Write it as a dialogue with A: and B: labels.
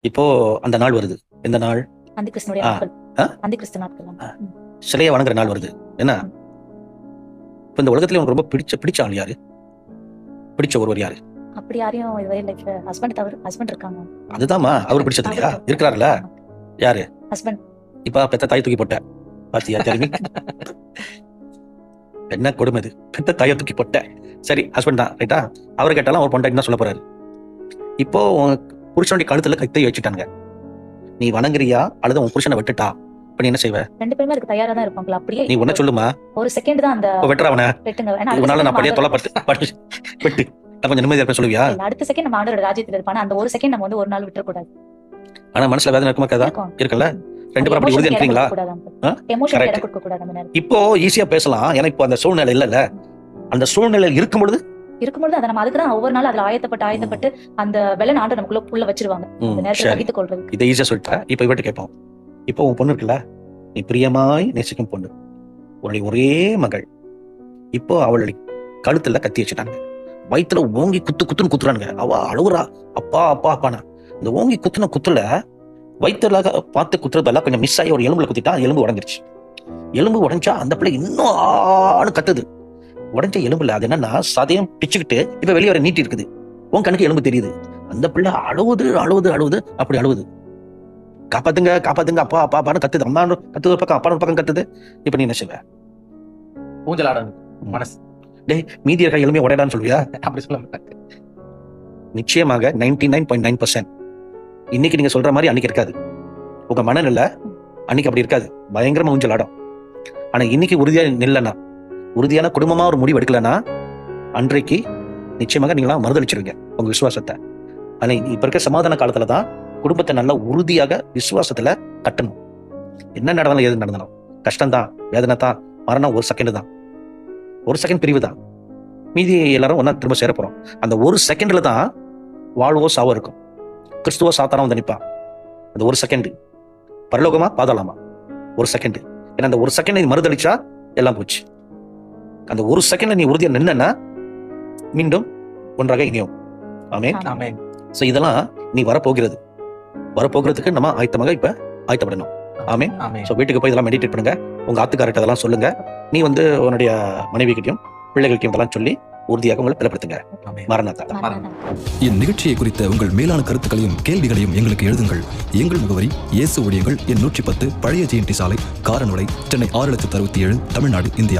A: இப்போ அந்த நாள் வருது. எந்த நாள்?
B: அந்த கிறிஸ்துனுடைய
A: ஆ.
B: நாட்கள்.
A: ஆ?
B: அந்த கிறிஸ்து நாட்கள்.
A: சிலையை வணங்குற நாள் வருது. என்ன? இப்ப இந்த உலகத்துல உனக்கு ரொம்ப பிடிச்ச ஆள் யாரு? பிடிச்ச ஒருவர் யாரு?
B: அப்படி யாரையும் இதுவரை லைஃப்ல ஹஸ்பண்ட் இருக்காங்க.
A: அதுதாம்மா அவர் பிடிச்சது இல்லையா? இருக்கிறாருல யாரு?
B: ஹஸ்பண்ட்.
A: இப்ப பெத்த தாய் தூக்கி போட்ட பாத்தியா தெரியுமே? என்ன கொடுமை இது? பெத்த தாயை தூக்கி போட்ட. சரி, ஹஸ்பண்ட் தான், ரைட்டா? அவர் கேட்டாலும் அவர் பொண்டாட்டி தான் சொல்ல போறாரு. இப்போ உன் புருஷனுடைய கழுத்துல கத்தை வச்சுட்டாங்க. நீ வணங்குறியா அல்லது உன் புருஷனை விட்டுட்டா? இப்ப நீ என்ன செய்வ?
B: ரெண்டு பேருமே அதுக்கு தயாரா தான் இருப்பாங்களா? அப்படியே
A: நீ ஒன்ன சொல்லுமா?
B: ஒரு செகண்ட் தான் அந்த
A: வெட்டுற அவனை.
B: வெட்டுங்க. ஏன்னா அடுத்த
A: இவனால நான்
B: second
A: படிய
B: நம்ம
A: தொலைப்பட்டு வெட்டு. நான் கொஞ்சம் நிம்மதியா இருப்பேன் சொல்லுவியா?
B: இல்ல, அடுத்த செகண்ட் நம்ம ஆண்டவரோட ராஜ்யத்துல இருப்பான அந்த ஒரு செகண்ட் நம்ம வந்து ஒரு நாள் விட்டுற கூடாது.
A: ஆனா மனசுல வேதனை இருக்குமா? கதா
B: இருக்கும்.
A: இருக்குல்ல? ரெண்டு பேரும் அப்படி உறுதியா இருக்கீங்களா?
B: Emotion
A: Correct.
B: இடம் கொடுக்க கூடாது அந்த நேரம்.
A: இப்போ ஈஸியா பேசலாம், ஏன்னா இப்போ அந்த சூழ்நிலை இல்லல்ல. அந்த சூழ்நிலையில் இருக்கும் பொழுது
B: இருக்கும்போது அதை நம்ம அதுக்கு தான் ஒவ்வொரு நாள் அதுல ஆயத்தப்பட்டு அந்த வெள்ளன் ஆண்டு நமக்குள்ள புள்ள வச்சிருவாங்க. அந்த நேரத்துல
A: சரி,
B: தவித்துக் கொள்றது.
A: இதை ஈஸியா சொல்லிட்டேன். இப்ப இவட்ட கேட்போம். இப்போ உன் பொண்ணு இருக்குல்ல, நீ பிரியமாய் நேசிக்கும் பொண்ணு, உன்னுடைய ஒரே மகள், இப்போ அவளுடைய கழுத்துல கத்தி வச்சுட்டாங்க. வயித்துல ஓங்கி குத்துன்னு குத்துறானுங்க. அவ அழுகுறா, அப்பா அப்பா அப்பானா. இந்த ஓங்கி குத்துல வயிற்றுல பார்த்து குத்துறதெல்லாம் கொஞ்சம் மிஸ் ஆகி ஒரு எலும்புல குத்திட்டா, எலும்பு உடஞ்சிருச்சு. எலும்பு உடஞ்சா அந்த பிள்ளை இன்னும் ஆன்னு கத்துது. உடஞ்ச எலும்புல அது என்னன்னா சதையும் பிச்சுக்கிட்டு இப்ப வெளியே வர நீட்டி இருக்குது. உன் கணக்கு எலும்பு தெரியுது. அந்த பிள்ளை அழுவுது அப்படி அழுவுது. காப்பாத்துங்க அப்பா அப்பா அப்பான்னு கத்துது. அம்மா கத்துது ஒரு பக்கம், அப்பா ஒரு பக்கம் கத்துது. இப்ப நீ என்ன செய்வ?
C: ஊஞ்சல் ஆடணும் மனசு.
A: டேய், மீதி இருக்க எலும்பையை உடையடான்னு சொல்லுவியா?
C: அப்படி சொல்ல மாட்டாங்க.
A: நிச்சயமாக 99.9% இன்னைக்கு நீங்க சொல்ற மாதிரி அன்னைக்கு இருக்காது. உங்க மனநிலை அன்னைக்கு அப்படி இருக்காது. பயங்கரமா ஊஞ்சல் ஆடும். ஆனா இன்னைக்கு உறுதியா நில்லனா, உறுதியான குடும்பமா ஒரு முடிவு எடுக்கலன்னா, அன்றைக்கு நிச்சயமாக நீங்களாம் மறுதளிச்சிருவீங்க உங்க விசுவாசத்தை. ஆனா இப்ப இருக்க சமாதான காலத்துலதான் குடும்பத்தை நல்லா உறுதியாக விசுவாசத்துல கட்டணும். என்ன நடந்தாலும் எது நடந்தாலும் கஷ்டம் தான், வேதனை தான், மரணம் ஒரு செகண்ட் தான், ஒரு செகண்ட் பிரிவு தான். மீதி எல்லாரும் ஒன்னா திரும்ப சேர போறோம். அந்த ஒரு செகண்ட்ல தான் வாழ்வோ சாவோ இருக்கும். கிறிஸ்துவோ சாத்தானோ வந்து நிப்பா. அந்த ஒரு செகண்ட் பரலோகமா பாதாளமா ஒரு செகண்ட். ஏன்னா அந்த ஒரு செகண்ட் நீ மறுதளிச்சா எல்லாம் போச்சு. அந்த ஒரு செகண்ட்ல நீ உறுதியா நின்னா மீண்டும் ஒன்றாக இணையும். ஆமென்.
C: ஆமென்.
A: சோ இதெல்லாம் நீ வரப்போகிறதுக்கு நம்ம ஆயத்தப்படணும். ஆமென்.
C: ஆமென்.
A: சோ வீட்டுக்கு போய் இதெல்லாம் மெடிடேட் பண்ணுங்க. உங்க ஆத்துக்காரர்கிட்ட இதெல்லாம் சொல்லுங்க. நீ வந்து உன்னுடைய மனைவி கிட்டையும் பிள்ளைகள்கிட்டையும் இதெல்லாம் சொல்லி உறுதியாக உங்களை பலப்படுத்துங்க.
C: ஆமென்.
A: மரணத்தா.
D: இந்நிகழ்ச்சியை குறித்த உங்கள் மேலான கருத்துக்களையும் கேள்விகளையும் எங்களுக்கு எழுதுங்கள். எங்கள் முகவரி இயேசு ஊழியங்கள் எண் 110 பழைய GNT சாலை, காரனுடை, சென்னை 6067, தமிழ்நாடு, இந்தியா.